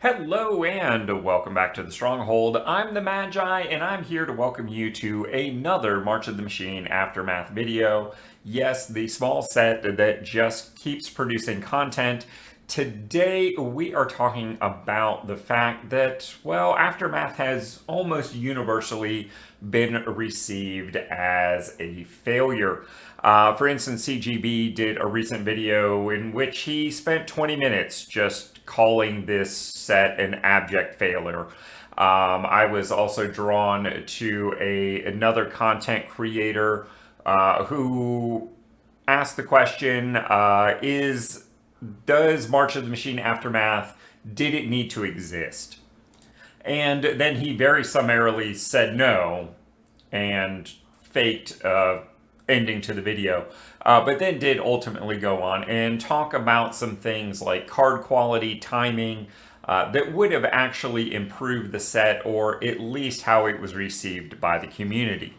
Hello and welcome back to the Stronghold. I'm the Magi and I'm here to welcome you to another March of the Machine Aftermath video. Yes, the small set that just keeps producing content. Today we are talking about the fact that, well, Aftermath has almost universally been received as a failure. For instance, CGB did a recent video in which he spent 20 minutes just calling this set an abject failure. I was also drawn to another content creator who asked the question, does March of the Machine Aftermath, did it need to exist? And then he very summarily said no and faked ending to the video, but then did ultimately go on and talk about some things like card quality, timing, that would have actually improved the set, or at least how it was received by the community.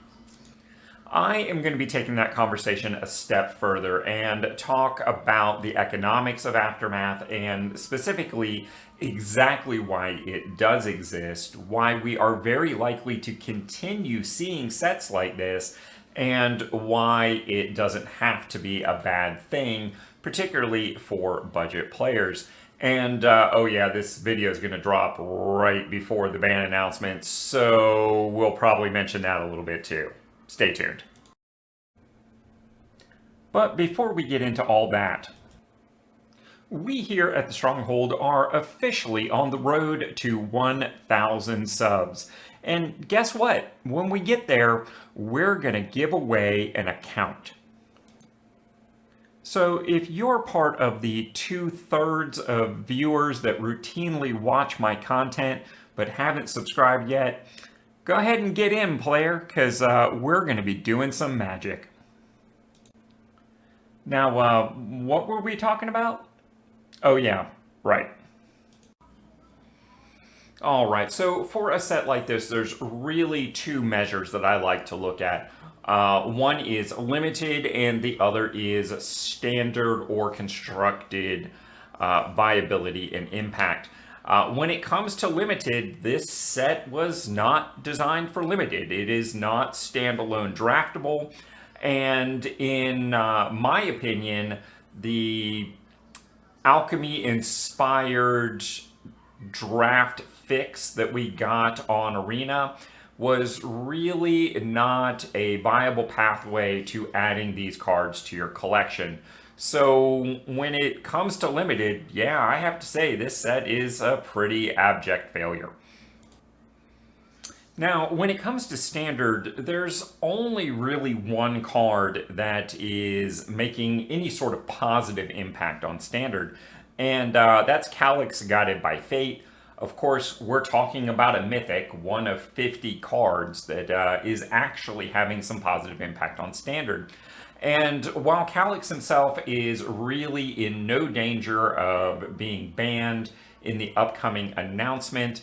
I am going to be taking that conversation a step further and talk about the economics of Aftermath and specifically exactly why it does exist, why we are very likely to continue seeing sets like this, and why it doesn't have to be a bad thing, particularly for budget players. And oh yeah, this video is going to drop right before the ban announcement, so we'll probably mention that a little bit too. Stay tuned. But before we get into all that, we here at the Stronghold are officially on the road to 1,000 subs. And guess what? When we get there, we're going to give away an account. So if you're part of the 2/3 of viewers that routinely watch my content but haven't subscribed yet, go ahead and get in, player, because we're going to be doing some magic. Now, what were we talking about? Oh yeah, right. All right, so for a set like this, there's really two measures that I like to look at. One is limited and the other is standard or constructed viability and impact. When it comes to limited, this set was not designed for limited. It is not standalone draftable. And in my opinion, the alchemy-inspired draft fix that we got on Arena was really not a viable pathway to adding these cards to your collection. So when it comes to limited, yeah, I have to say this set is a pretty abject failure. Now, when it comes to standard, there's only really one card that is making any sort of positive impact on standard, and that's Calyx Guided by Fate. Of course, we're talking about a mythic, one of 50 cards that is actually having some positive impact on standard. And while Calyx himself is really in no danger of being banned in the upcoming announcement,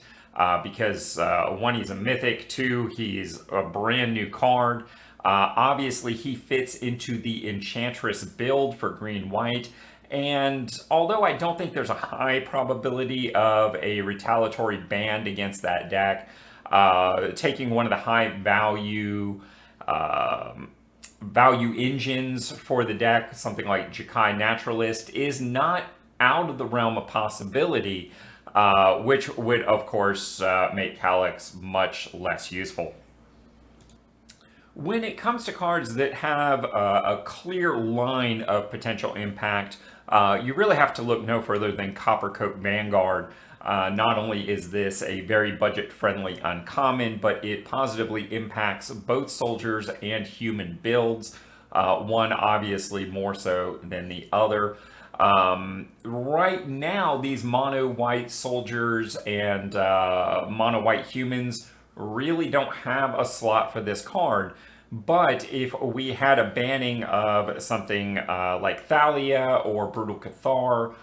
because one, he's a mythic, two, he's a brand new card. Obviously, he fits into the Enchantress build for green-white, and although I don't think there's a high probability of a retaliatory ban against that deck, taking one of the high value engines for the deck, something like Jakai Naturalist, is not out of the realm of possibility, which would, of course, make Calyx much less useful. When it comes to cards that have a clear line of potential impact, you really have to look no further than Coppercoat Vanguard. Not only is this a very budget-friendly uncommon, but it positively impacts both soldiers and human builds, one obviously more so than the other. Right now, these mono-white soldiers and mono-white humans really don't have a slot for this card. But if we had a banning of something like Thalia or Brutal Cathar,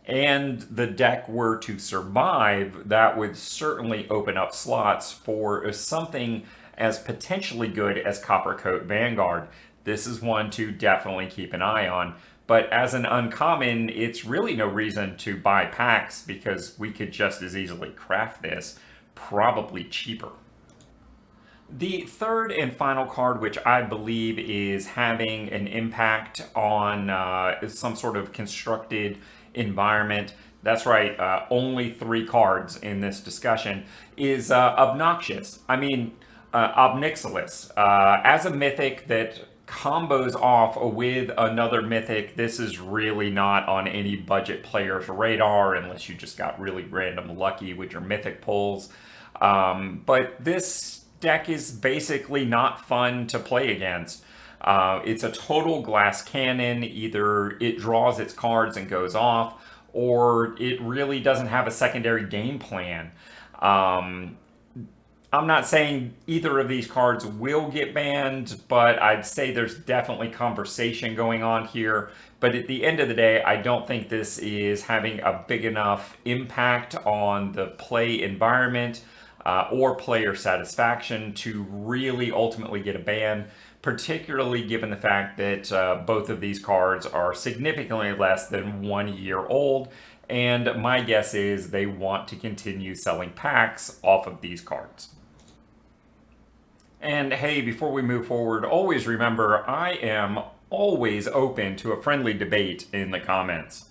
and the deck were to survive, that would certainly open up slots for something as potentially good as Coppercoat Vanguard. This is one to definitely keep an eye on. But as an uncommon, it's really no reason to buy packs because we could just as easily craft this, probably cheaper. The third and final card, which I believe is having an impact on some sort of constructed environment, that's right, only three cards in this discussion, is Obnoxious. I mean, Obnixilis. As a mythic that combos off with another mythic, this is really not on any budget player's radar unless you just got really random lucky with your mythic pulls. But this deck is basically not fun to play against. It's a total glass cannon. Either it draws its cards and goes off, or it really doesn't have a secondary game plan. I'm not saying either of these cards will get banned, but I'd say there's definitely conversation going on here. But at the end of the day, I don't think this is having a big enough impact on the play environment or player satisfaction to really ultimately get a ban, particularly given the fact that both of these cards are significantly less than 1 year old. And my guess is they want to continue selling packs off of these cards. And hey, before we move forward, always remember I am always open to a friendly debate in the comments.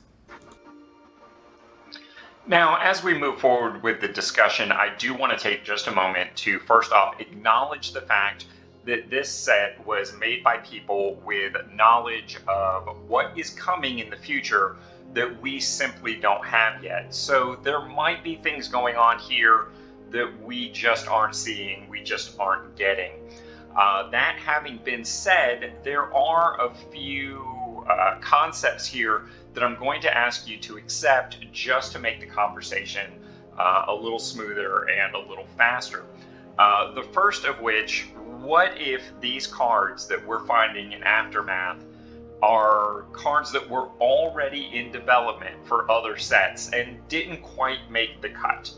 Now, as we move forward with the discussion, I do want to take just a moment to first off acknowledge the fact that this set was made by people with knowledge of what is coming in the future that we simply don't have yet. So there might be things going on here that we just aren't seeing, we just aren't getting. That having been said, there are a few concepts here that I'm going to ask you to accept just to make the conversation a little smoother and a little faster. The first of which, what if these cards that we're finding in Aftermath are cards that were already in development for other sets and didn't quite make the cut?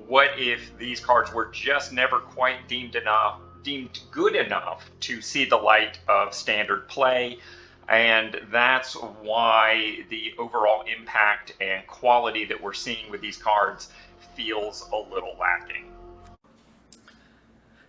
What if these cards were just never quite deemed good enough to see the light of standard play, and that's why the overall impact and quality that we're seeing with these cards feels a little lacking.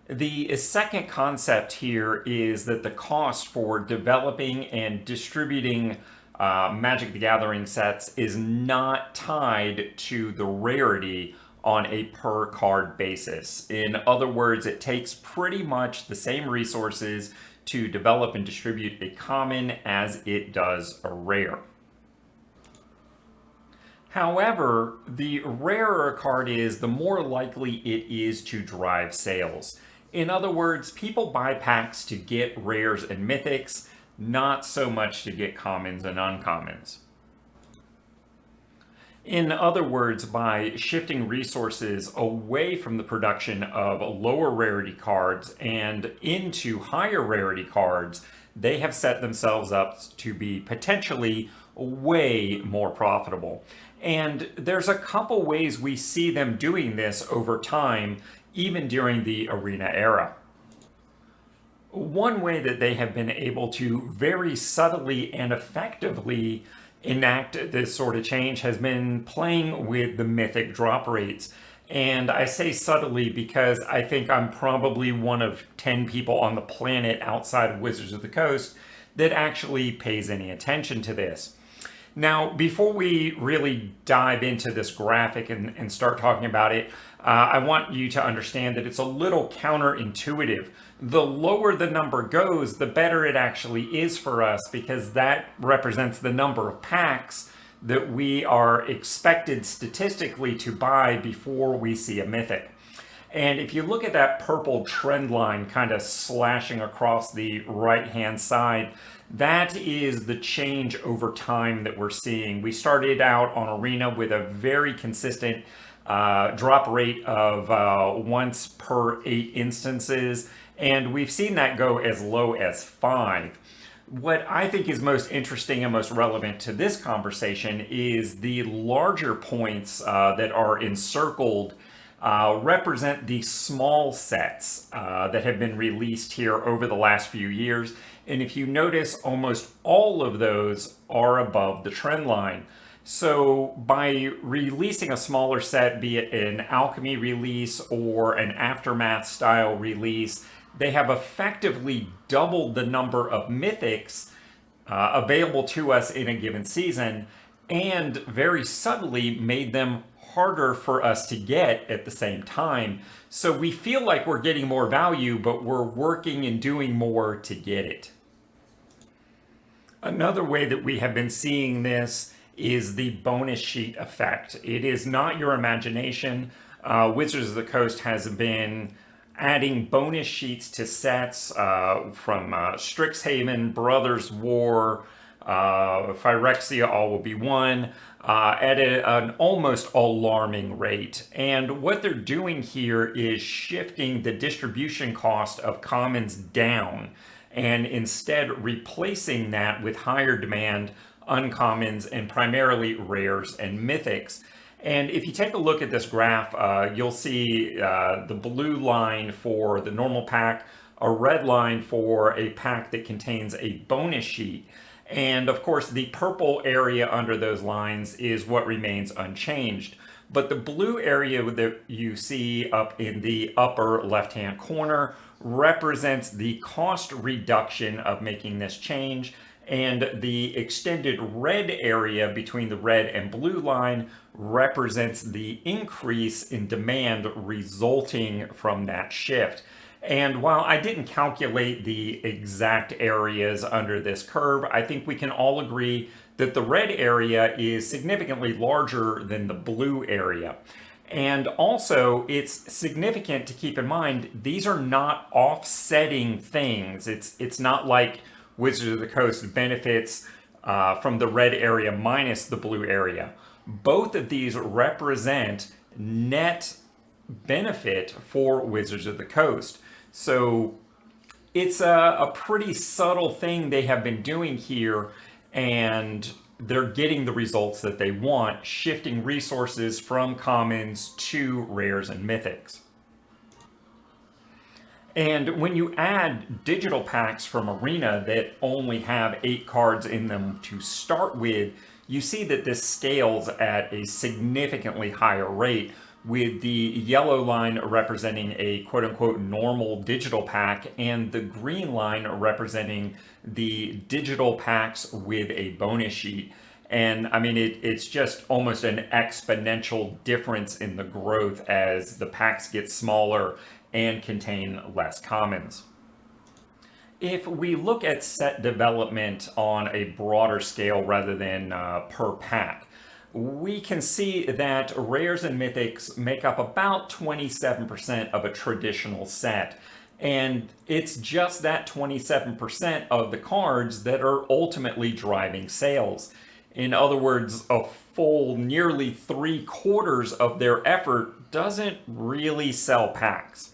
The second concept here is that the cost for developing and distributing Magic the Gathering sets is not tied to the rarity on a per card basis. In other words, it takes pretty much the same resources to develop and distribute a common as it does a rare. However, the rarer a card is, the more likely it is to drive sales. In other words, people buy packs to get rares and mythics, not so much to get commons and uncommons. In other words, by shifting resources away from the production of lower rarity cards and into higher rarity cards, they have set themselves up to be potentially way more profitable. And there's a couple ways we see them doing this over time, even during the Arena era. One way that they have been able to very subtly and effectively enact this sort of change has been playing with the mythic drop rates. And I say subtly because I think I'm probably one of 10 people on the planet outside of Wizards of the Coast that actually pays any attention to this. Now, before we really dive into this graphic and start talking about it, I want you to understand that it's a little counterintuitive. The lower the number goes, the better it actually is for us, because that represents the number of packs that we are expected statistically to buy before we see a mythic. And if you look at that purple trend line kind of slashing across the right-hand side, that is the change over time that we're seeing. We started out on Arena with a very consistent drop rate of once per 8 instances, and we've seen that go as low as 5. What I think is most interesting and most relevant to this conversation is the larger points that are encircled represent the small sets that have been released here over the last few years. And if you notice, almost all of those are above the trend line. So by releasing a smaller set, be it an alchemy release or an aftermath style release, they have effectively doubled the number of mythics available to us in a given season, and very subtly made them harder for us to get at the same time. So we feel like we're getting more value, but we're working and doing more to get it. Another way that we have been seeing this is the bonus sheet effect. It is not your imagination. Wizards of the Coast has been adding bonus sheets to sets from Strixhaven, Brothers War, Phyrexia, All Will Be One, at an almost alarming rate. And what they're doing here is shifting the distribution cost of commons down, and instead replacing that with higher demand uncommons and primarily rares and mythics. And if you take a look at this graph, you'll see the blue line for the normal pack, a red line for a pack that contains a bonus sheet. And of course, the purple area under those lines is what remains unchanged. But the blue area that you see up in the upper left-hand corner represents the cost reduction of making this change. And the extended red area between the red and blue line represents the increase in demand resulting from that shift. And while I didn't calculate the exact areas under this curve, I think we can all agree that the red area is significantly larger than the blue area. And also, it's significant to keep in mind, these are not offsetting things. It's not like Wizards of the Coast benefits from the red area minus the blue area. Both of these represent net benefit for Wizards of the Coast. So it's a pretty subtle thing they have been doing here, and they're getting the results that they want, shifting resources from commons to rares and mythics. And when you add digital packs from Arena that only have 8 cards in them to start with, you see that this scales at a significantly higher rate, with the yellow line representing a quote-unquote normal digital pack and the green line representing the digital packs with a bonus sheet. And I mean, it's just almost an exponential difference in the growth as the packs get smaller and contain less commons. If we look at set development on a broader scale rather than per pack, we can see that rares and mythics make up about 27% of a traditional set. And it's just that 27% of the cards that are ultimately driving sales. In other words, a full nearly 3/4 of their effort doesn't really sell packs.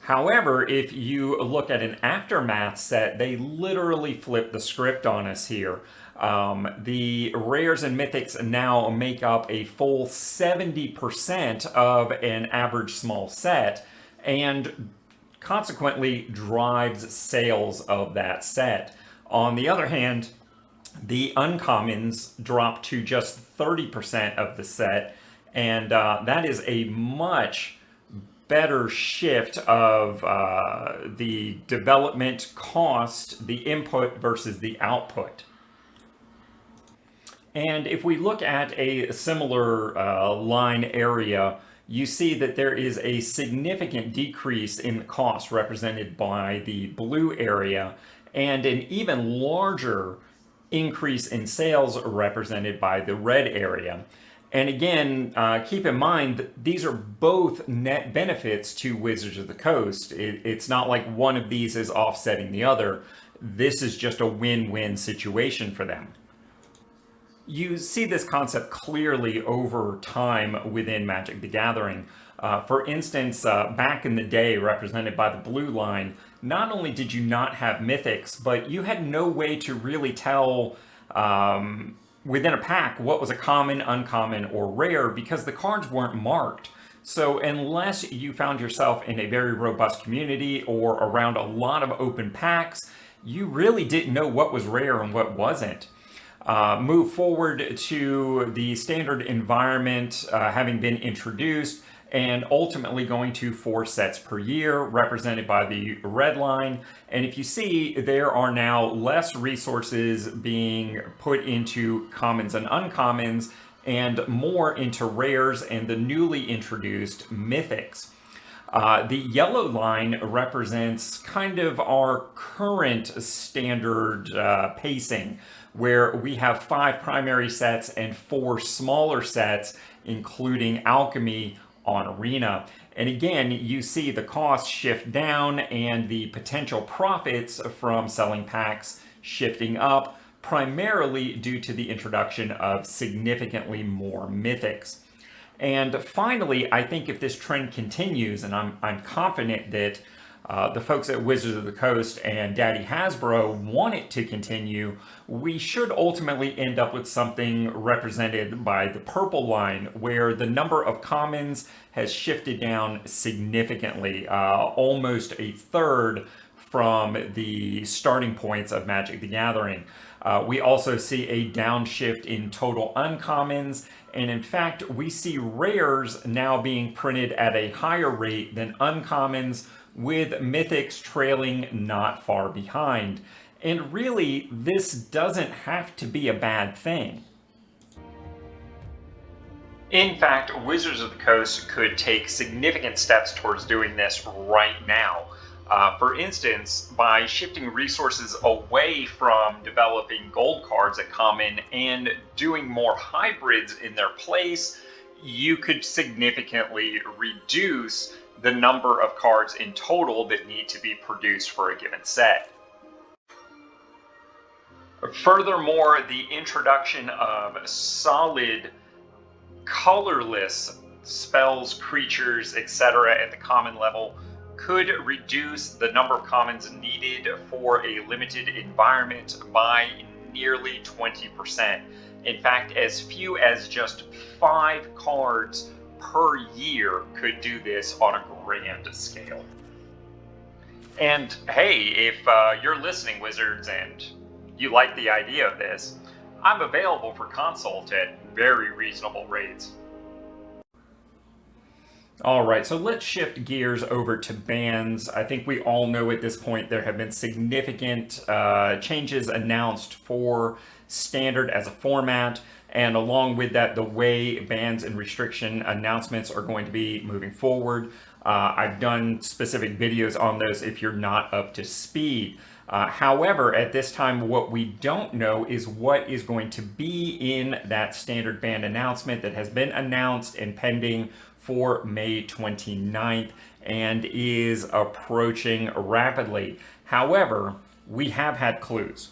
However, if you look at an aftermath set, they literally flip the script on us here. The rares and mythics now make up a full 70% of an average small set, and consequently drives sales of that set. On the other hand, the uncommons drop to just 30% of the set, and that is a much better shift of the development cost, the input versus the output. And if we look at a similar line area, you see that there is a significant decrease in the cost represented by the blue area, and an even larger increase in sales represented by the red area. And again, keep in mind that these are both net benefits to Wizards of the Coast. It's not like one of these is offsetting the other. This is just a win-win situation for them. You see this concept clearly over time within Magic the Gathering. For instance, back in the day, represented by the blue line, not only did you not have mythics, but you had no way to really tell within a pack what was a common, uncommon, or rare, because the cards weren't marked. So unless you found yourself in a very robust community or around a lot of open packs, you really didn't know what was rare and what wasn't. Move forward to the standard environment having been introduced, and ultimately going to 4 sets per year, represented by the red line. And if you see, there are now less resources being put into commons and uncommons, and more into rares and the newly introduced mythics. The yellow line represents kind of our current standard pacing, where we have 5 primary sets and 4 smaller sets, including alchemy on arena. And again, you see the costs shift down and the potential profits from selling packs shifting up, primarily due to the introduction of significantly more mythics. And finally, I think if this trend continues, and I'm confident that the folks at Wizards of the Coast and Daddy Hasbro want it to continue, we should ultimately end up with something represented by the purple line, where the number of commons has shifted down significantly, almost a third from the starting points of Magic the Gathering. We also see a downshift in total uncommons, and in fact, we see rares now being printed at a higher rate than uncommons, with mythics trailing not far behind. And really, this doesn't have to be a bad thing. In fact, Wizards of the Coast could take significant steps towards doing this right now. For instance, by shifting resources away from developing gold cards at common and doing more hybrids in their place, you could significantly reduce the number of cards in total that need to be produced for a given set. Furthermore, the introduction of solid, colorless spells, creatures, etc. at the common level could reduce the number of commons needed for a limited environment by nearly 20%. In fact, as few as just 5 cards per year could do this on a grand scale. And hey, if you're listening, Wizards, and you like the idea of this, I'm available for consult at very reasonable rates. All right, so let's shift gears over to bans. I think we all know at this point there have been significant changes announced for Standard as a format, and along with that, the way bans and restriction announcements are going to be moving forward. I've done specific videos on those if you're not up to speed. However, at this time, what we don't know is what is going to be in that Standard ban announcement that has been announced and pending for May 29th and is approaching rapidly. However, we have had clues.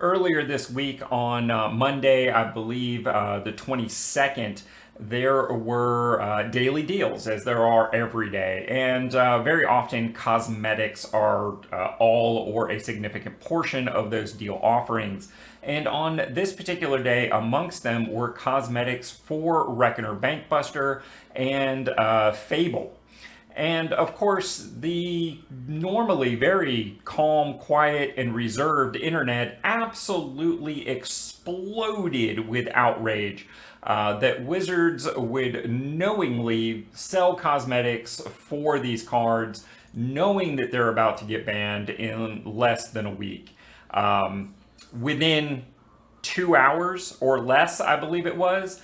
Earlier this week on Monday, I believe the 22nd, there were daily deals, as there are every day, and very often cosmetics are all or a significant portion of those deal offerings. And on this particular day, amongst them were cosmetics for Reckoner Bankbuster and Fable. And of course, the normally very calm, quiet, and reserved internet absolutely exploded with outrage that Wizards would knowingly sell cosmetics for these cards, knowing that they're about to get banned in less than a week. Within 2 hours or less, I believe it was,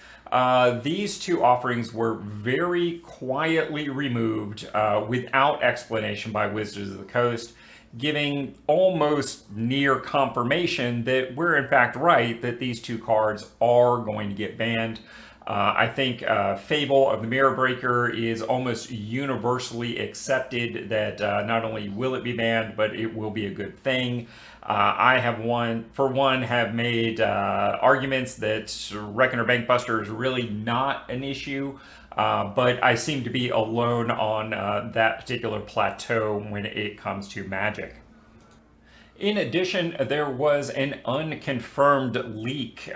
these two offerings were very quietly removed without explanation by Wizards of the Coast, giving almost near confirmation that we're in fact right, that these two cards are going to get banned. I think Fable of the Mirror Breaker is almost universally accepted that not only will it be banned, but it will be a good thing. I have have made arguments that Reckoner Bankbuster is really not an issue, but I seem to be alone on that particular plateau when it comes to Magic. In addition, there was an unconfirmed leak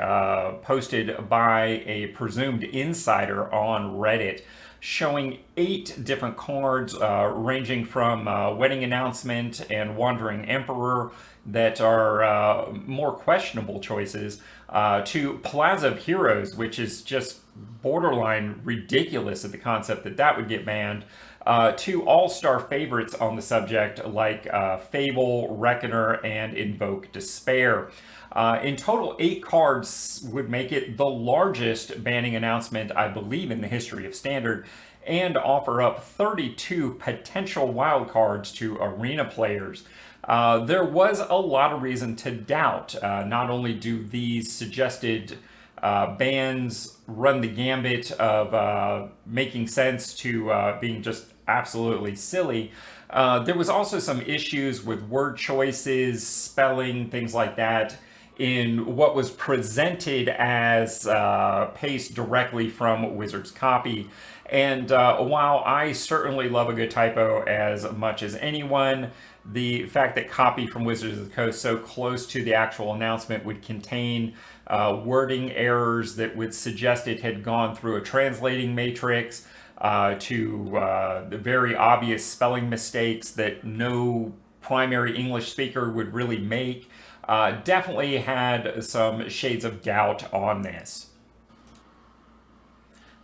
posted by a presumed insider on Reddit showing 8 different cards ranging from Wedding Announcement and Wandering Emperor that are more questionable choices to Plaza of Heroes, which is just borderline ridiculous at the concept that that would get banned, to all-star favorites on the subject like Fable, Reckoner, and Invoke Despair. In total, 8 cards would make it the largest banning announcement, I believe, in the history of Standard, and offer up 32 potential wildcards to arena players. There was a lot of reason to doubt. Not only do these suggested bans run the gambit of making sense to being just absolutely silly, there was also some issues with word choices, spelling, things like that, in what was presented as paste directly from Wizard's copy. And while I certainly love a good typo as much as anyone, the fact that copy from Wizards of the Coast so close to the actual announcement would contain wording errors that would suggest it had gone through a translating matrix, to the very obvious spelling mistakes that no primary English speaker would really make, definitely had some shades of doubt on this.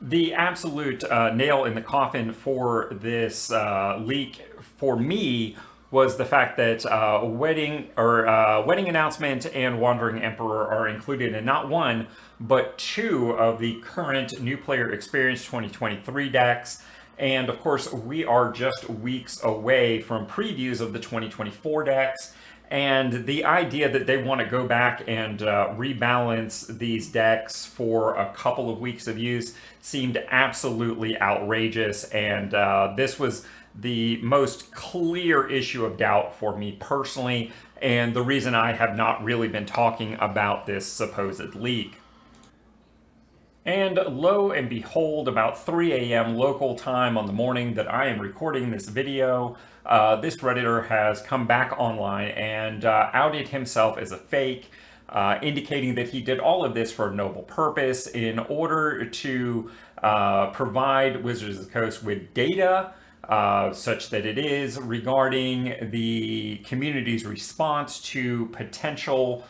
The absolute nail in the coffin for this leak for me was the fact that Wedding Announcement and Wandering Emperor are included in not one, but 2 of the current New Player Experience 2023 decks. And of course, we are just weeks away from previews of the 2024 decks. And the idea that they want to go back and rebalance these decks for a couple of weeks of use seemed absolutely outrageous. And this was the most clear issue of doubt for me personally, and the reason I have not really been talking about this supposed leak. And lo and behold, about 3 a.m. local time on the morning that I am recording this video, this Redditor has come back online and outed himself as a fake, indicating that he did all of this for a noble purpose in order to provide Wizards of the Coast with data such that it is regarding the community's response to potential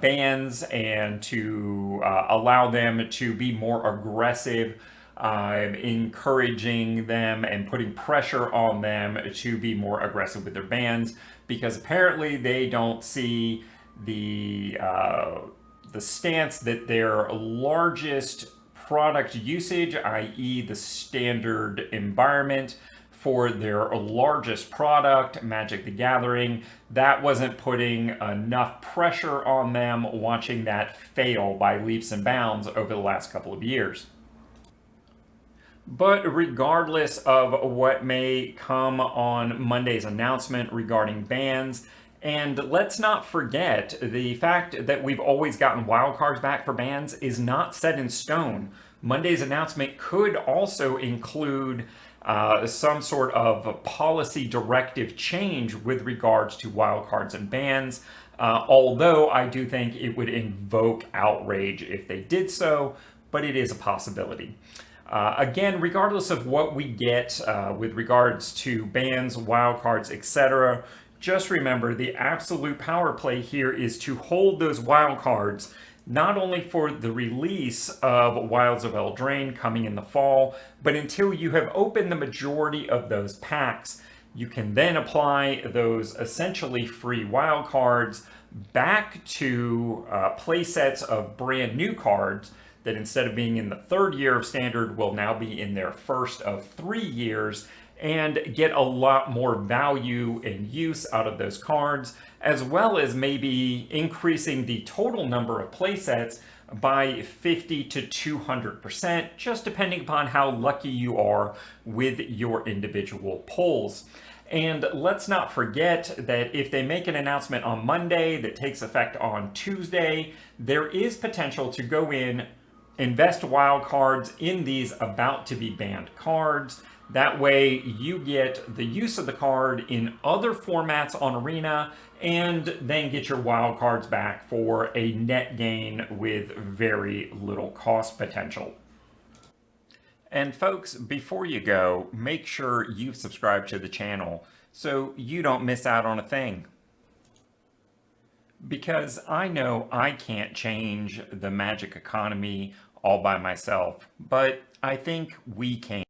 bans and to allow them to be more aggressive, encouraging them and putting pressure on them to be more aggressive with their bans, because apparently they don't see the stance that their largest product usage, i.e. the Standard environment, for their largest product, Magic the Gathering, that wasn't putting enough pressure on them, watching that fail by leaps and bounds over the last couple of years. But regardless of what may come on Monday's announcement regarding bans, and let's not forget, the fact that we've always gotten wildcards back for bans is not set in stone. Monday's announcement could also include some sort of policy directive change with regards to wildcards and bans, although I do think it would invoke outrage if they did so, but it is a possibility. Again, regardless of what we get with regards to bans, wildcards, etc., just remember the absolute power play here is to hold those wildcards not only for the release of Wilds of Eldraine coming in the fall, but until you have opened the majority of those packs. You can then apply those essentially free wildcards back to play sets of brand new cards that, instead of being in the 3rd year of Standard, will now be in their first of 3 years, and get a lot more value and use out of those cards, as well as maybe increasing the total number of playsets by 50 to 200%, just depending upon how lucky you are with your individual pulls. And let's not forget that if they make an announcement on Monday that takes effect on Tuesday, there is potential to go in, invest wildcards in these about to be banned cards, That way you get the use of the card in other formats on Arena and then get your wild cards back for a net gain with very little cost potential. And folks, before you go, make sure you subscribe to the channel so you don't miss out on a thing. Because I know I can't change the Magic economy all by myself, but I think we can.